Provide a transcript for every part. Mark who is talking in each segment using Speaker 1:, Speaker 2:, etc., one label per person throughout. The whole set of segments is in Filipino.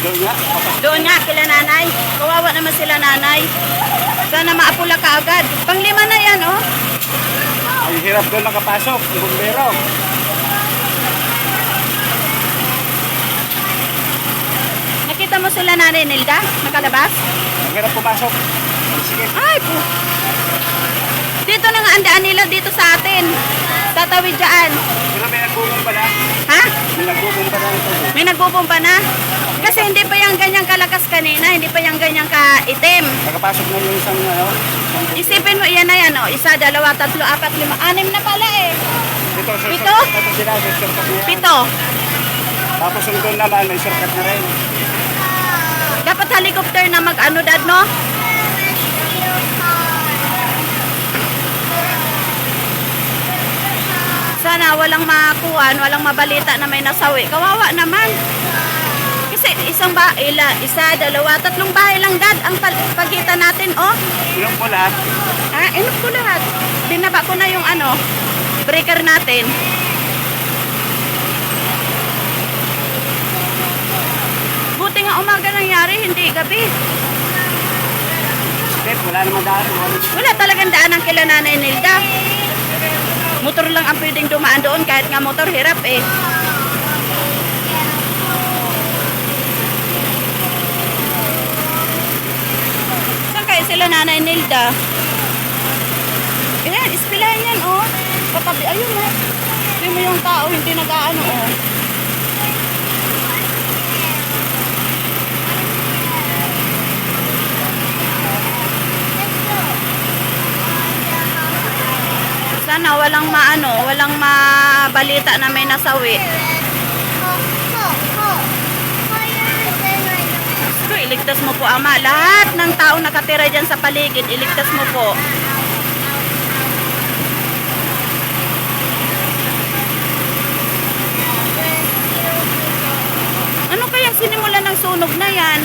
Speaker 1: Doon nga.
Speaker 2: Doon nga, kila nanay. Kawawa naman sila nanay. Sana maapula ka agad. Panglima na yan, oh.
Speaker 1: Ang hirap doon nakapasok. Ang bumbero.
Speaker 2: Nakita mo sila nanay Nilda? Nakalabas?
Speaker 1: Ang hirap pumasok. Sige.
Speaker 2: Ay, po. Dito na nga ang daan nila dito sa atin. Tatawid dyan.
Speaker 1: Pero may nagbubong na.
Speaker 2: Ha?
Speaker 1: May nagbubong na ito.
Speaker 2: May nagbubomba na? Kasi hindi pa yung ganyang kalakas kanina. Hindi pa yung ganyang kaitim.
Speaker 1: Nakapasok na yung isang ano.
Speaker 2: Isipin mo, yan na yan, oh. 1, 2, 3, 4, 5, 6 na pala eh.
Speaker 1: Ito, sir.
Speaker 2: Pito?
Speaker 1: Ito sila, shortcut na yan.
Speaker 2: 7.
Speaker 1: Tapos yung doon naman, may shortcut na rin.
Speaker 2: Dapat helicopter na mag-ano, dad, no? Sana walang makuhan, walang mabalita na may nasawi. Kawawa naman. Kasi isang bahay, 1, 2, 3 bahay lang, dad, ang pagitan natin, oh.
Speaker 1: Ilang po lahat?
Speaker 2: Ah, inok ko lahat. Binaba ko na yung ano, breaker natin. Buti nga umaga nangyari, hindi gabi.
Speaker 1: Step, wala naman daan.
Speaker 2: Wala talagang daan ang kila Nanay Nilda. Motor lang ang pwedeng dumaan doon, kahit nga motor, hirap eh. Saan kayo sila Nanay Nilda? Ayan, ispilahan yan, oh. Katabi, ayun, oh. Hindi mo yung tao, hindi nag-aano, oh. Sana walang walang mabalita na may nasawi. So, iligtas mo po, Ama. Lahat ng tao nakatira dyan sa paligid, iligtas mo po. Ano kayang sinimulan ng sunog na yan?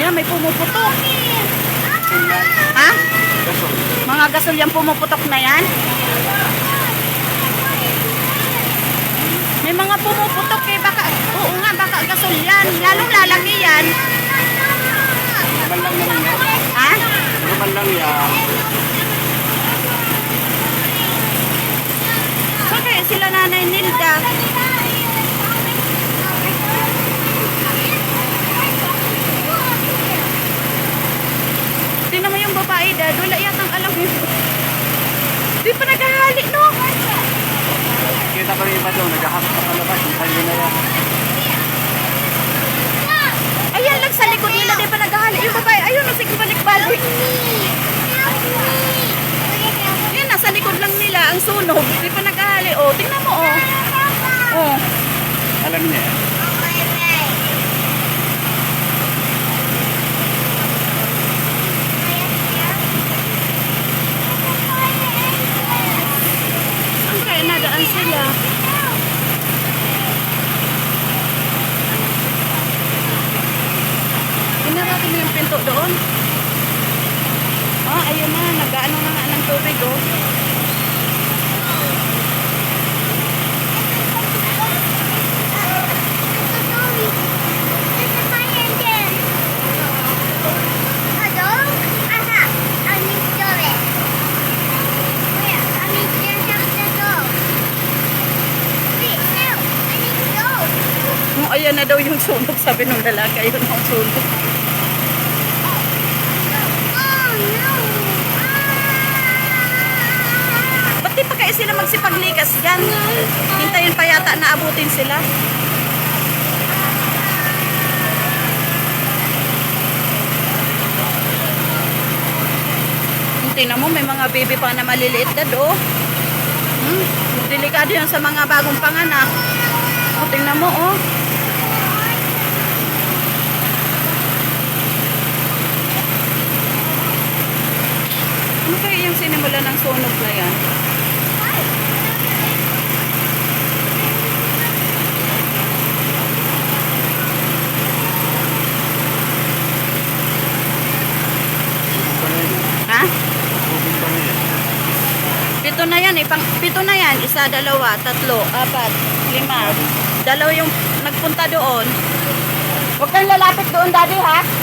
Speaker 2: May pumuputok. Ha? Mga gasol yung pumuputok na yan? May mga pumuputok eh. Baka, oo nga, baka gasol yan. Lalong lalaki yan.
Speaker 1: Normal lang naman yan.
Speaker 2: Ha?
Speaker 1: Normal lang yan.
Speaker 2: Saan kaya sila Nanay Nilda? Tingnan mo yung babae, dad. Wala yatang alam yun. Di pa naghahali, no?
Speaker 1: Kita ko rin iba doon, naghahakot sa palabas. Hindi na yan.
Speaker 2: Ayan lang sa likod nila, di pa naghahali. Yung babae, ayun, sige balik-balik. Yan, nasa likod lang nila, ang sunog. Di pa naghahali, oh. Tingnan mo, oh. Oh.
Speaker 1: Alam niya yan.
Speaker 2: Saan kaya nadaan sila? Pinarating mo yung pinto doon? Oh, ayun na. Nag-ano na nga ng tubig, oh. Oh, ayan na daw yung sunog, sabi nung lalaki. Ayun ang sunog. Ba't di pa kayo sila magsipaglikas dyan? Hintayin pa yata na abutin sila. Tingnan mo, may mga baby pa na maliliit na do. Delikado yan sa mga bagong panganak. O, tingnan mo, oh. kaya yung sinimula ng sunog na yan? Ha? Pito na yan eh. Pito na yan. Isa, dalawa, tatlo, apat, lima. Dalawa yung nagpunta doon. Huwag kang lalapit doon, daddy, ha?